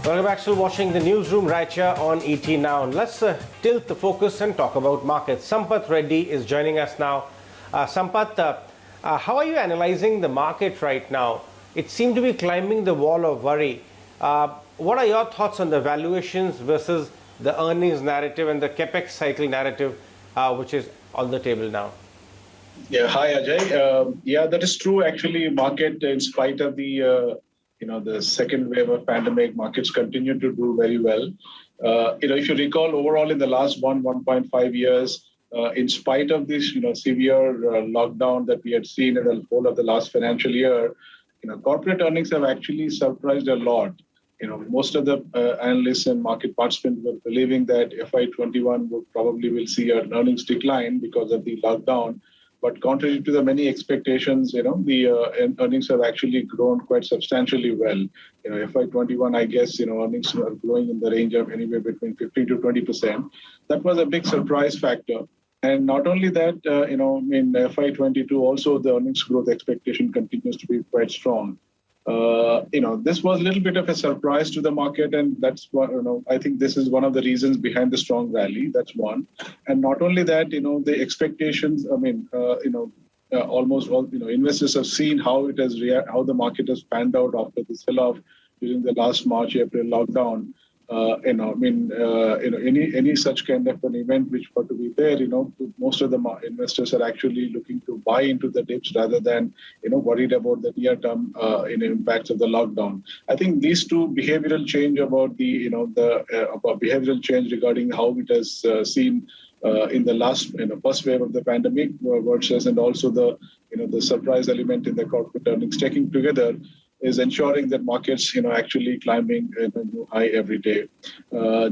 Welcome back, still watching the newsroom right here on ET Now. And let's tilt the focus and talk about markets. Sampath Reddy is joining us now. Sampath, how are you analyzing the market right now? It seemed to be climbing the wall of worry. What are your thoughts on the valuations versus the earnings narrative and the capex cycle narrative, which is on the table now? Yeah, hi Ajay. Yeah, that is true. Actually, market, in spite of the the second wave of pandemic, markets continue to do very well. If you recall, overall in the last 1.5 years, in spite of this severe lockdown that we had seen in the whole of the last financial year, corporate earnings have actually surprised a lot. Most of the analysts and market participants were believing that FY21 will see an earnings decline because of the lockdown. But contrary to the many expectations, the earnings have actually grown quite substantially well. FY21, I guess, earnings are growing in the range of anywhere between 15 to 20%. That was a big surprise factor. And not only that, in FY22 also the earnings growth expectation continues to be quite strong. This was a little bit of a surprise to the market, and that's what, I think this is one of the reasons behind the strong rally. That's one. And not only that, the expectations, almost all, investors have seen how the market has panned out after the sell-off during the last March, April lockdown. Any such kind of an event which were to be there, most of the investors are actually looking to buy into the dips rather than, worried about the near-term impacts of the lockdown. I think these two behavioral change about about behavioral change regarding how it has seen in the last, first wave of the pandemic versus, and also the surprise element in the corporate earnings taking together, is ensuring that markets, actually climbing a new high every day.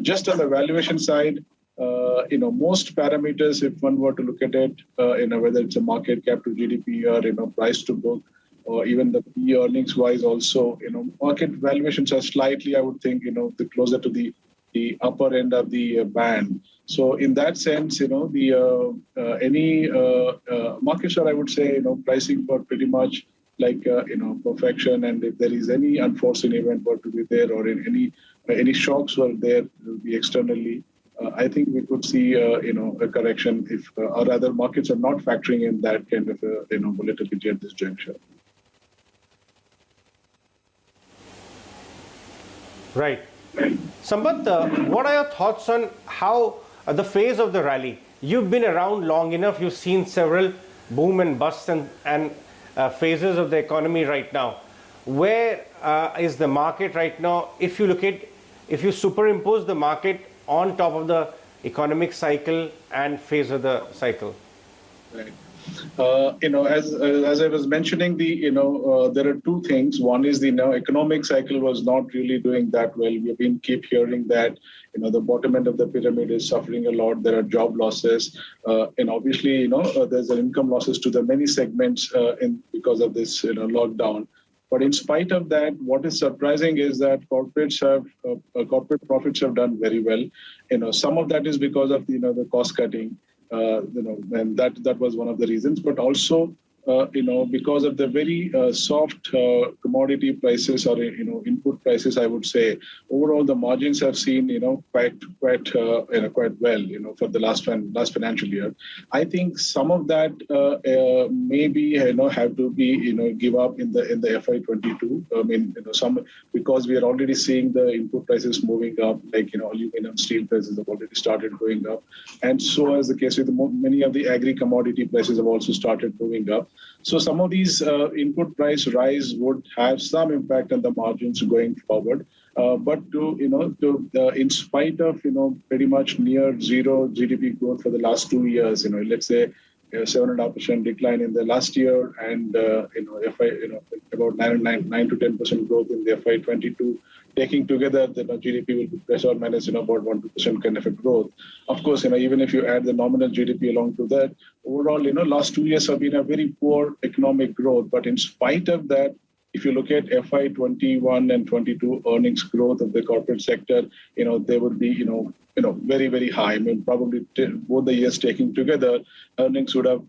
Just on the valuation side, most parameters, if one were to look at it, whether it's a market cap to GDP or, price to book, or even the PE earnings wise also, market valuations are slightly, I would think, closer to the upper end of the band. So in that sense, any markets are, I would say, pricing for pretty much like perfection, and if there is any unforeseen event were to be there, or in any shocks were there will be externally, I think we could see a correction if or rather markets are not factoring in that kind of volatility at this juncture. Right. Sampath, what are your thoughts on how the phase of the rally? You've been around long enough. You've seen several boom and busts and phases of the economy right now. Where is the market right now? If you superimpose the market on top of the economic cycle and phase of the cycle. Right. As I was mentioning, there are two things. One is the economic cycle was not really doing that well. We've keep hearing that the bottom end of the pyramid is suffering a lot. There are job losses, and obviously there's an income losses to the many segments because of this lockdown. But in spite of that, what is surprising is that corporate profits have done very well. Some of that is because of the cost cutting. And that was one of the reasons, but also because of the very soft commodity prices or input prices, I would say overall the margins have seen quite well for the last financial year. I think some of that maybe have to be give up in the FY22. Some, because we are already seeing the input prices moving up, like aluminum, steel prices have already started going up, and so as the case with many of the agri commodity prices have also started moving up. So some of these input price rise would have some impact on the margins going forward. But in spite of pretty much near zero GDP growth for the last 2 years, let's say 7.5% decline in the last year, and about 9 to 10% growth in the FY22. Taking together, the GDP will be plus or minus about 1-2% kind of a growth. Of course, even if you add the nominal GDP along to that, overall, last 2 years have been a very poor economic growth. But in spite of that, if you look at FY21 and 22 earnings growth of the corporate sector, they would be, very, very high. Probably both the years taken together, earnings would have,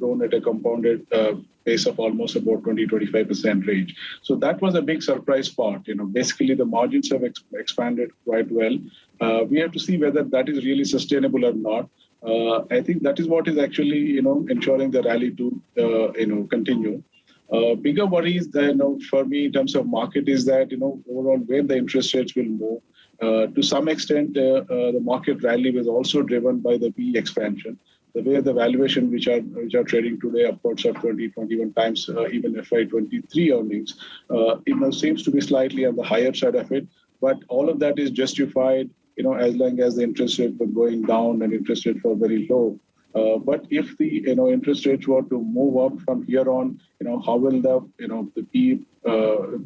grown at a compounded pace of almost about 20-25% range. So that was a big surprise part. Basically the margins have expanded quite well. We have to see whether that is really sustainable or not. I think that is what is actually ensuring the rally to continue. Bigger worries that, for me in terms of market is that overall where the interest rates will move. To some extent, the market rally was also driven by the PE expansion. The way the valuation which are trading today upwards of 20-21 times even FY23 earnings, seems to be slightly on the higher side of it. But all of that is justified, as long as the interest rate were going down and interest rates were very low. But if the interest rates were to move up from here on, how will the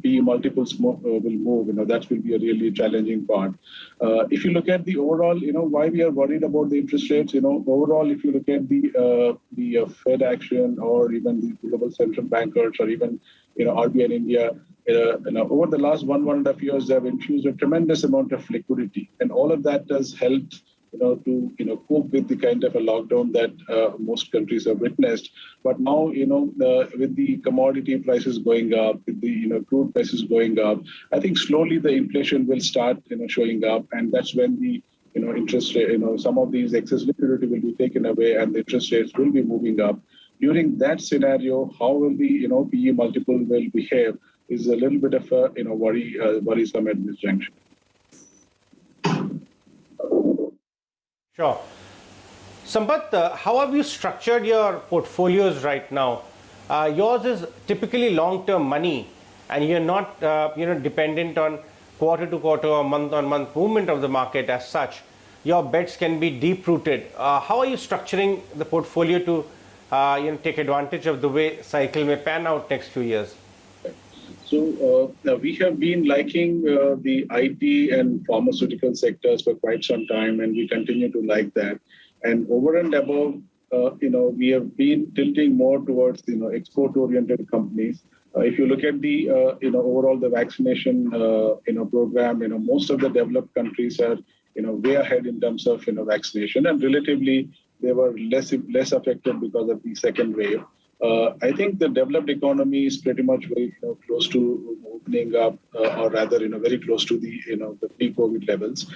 PE multiples will move? That will be a really challenging part. If you look at the overall, why we are worried about the interest rates, overall, if you look at the Fed action or even the global central bankers or even RBI in India, over the last 1.5 years, they have infused a tremendous amount of liquidity, and all of that has helped to cope with the kind of a lockdown that most countries have witnessed. But now, with the commodity prices going up, with the crude prices going up, I think slowly the inflation will start showing up, and that's when the interest rate, some of these excess liquidity will be taken away, and the interest rates will be moving up. During that scenario, how will the PE multiple will behave is a little bit of a worrisome at this junction. Sure. Sampath, how have you structured your portfolios right now? Yours is typically long-term money, and you're not dependent on quarter-to-quarter or month-on-month movement of the market as such. Your bets can be deep-rooted. How are you structuring the portfolio to take advantage of the way cycle may pan out next few years? So we have been liking the IT and pharmaceutical sectors for quite some time, and we continue to like that. And over and above, we have been tilting more towards export-oriented companies. If you look at the overall the vaccination program, most of the developed countries are way ahead in terms of vaccination, and relatively they were less affected because of the second wave. I think the developed economy is pretty much very close to opening up, or rather, very close to the the pre-COVID levels.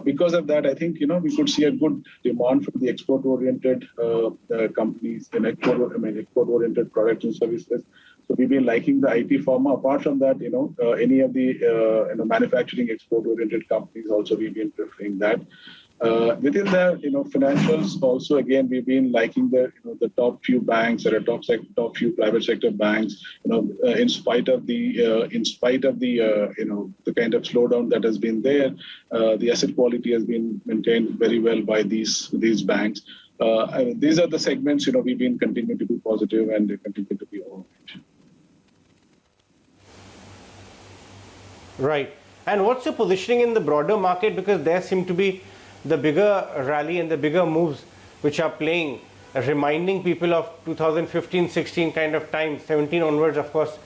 Because of that, I think we could see a good demand from the export-oriented companies and export-oriented products and services. So we've been liking the IT pharma. Apart from that, any of the manufacturing export-oriented companies also we've been preferring that. Within the financials also, again, we've been liking the top few banks or top few private sector banks. In spite of the the kind of slowdown that has been there, the asset quality has been maintained very well by these banks. These are the segments we've been continuing to be positive and continue to be overweight. Right. And what's your positioning in the broader market? Because there seem to be the bigger rally and the bigger moves which are playing, reminding people of 2015-16 kind of time. 17 onwards, of course,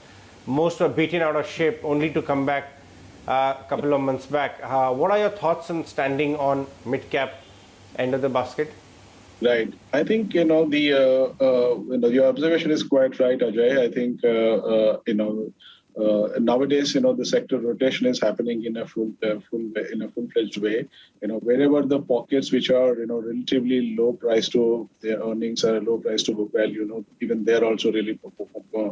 most were beaten out of shape only to come back a couple of months back. What are your thoughts on standing on mid-cap end of the basket? Right. I think your observation is quite right, Ajay. I think nowadays, the sector rotation is happening in a full-fledged way. Wherever the pockets which are relatively low price to their earnings or low price to book value, even they're also really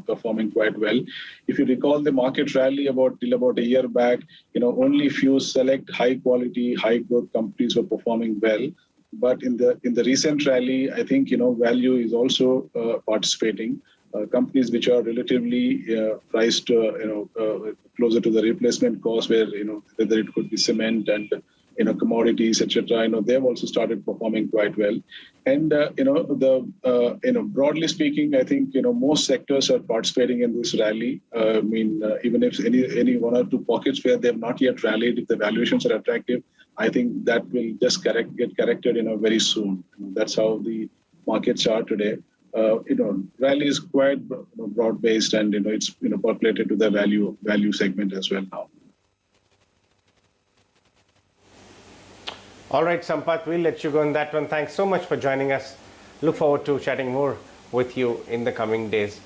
performing quite well. If you recall the market rally till about a year back, only few select high quality, high growth companies were performing well. But in the recent rally, I think value is also participating. Companies which are relatively priced closer to the replacement cost, where whether it could be cement and commodities, etc. They've also started performing quite well. And broadly speaking, I think most sectors are participating in this rally. I mean, even if any one or two pockets where they have not yet rallied, if the valuations are attractive, I think that will just get corrected very soon. That's how the markets are today. Rally is quite broad-based, and it's populated to the value segment as well now. All right, Sampath, we'll let you go on that one. Thanks so much for joining us. Look forward to chatting more with you in the coming days.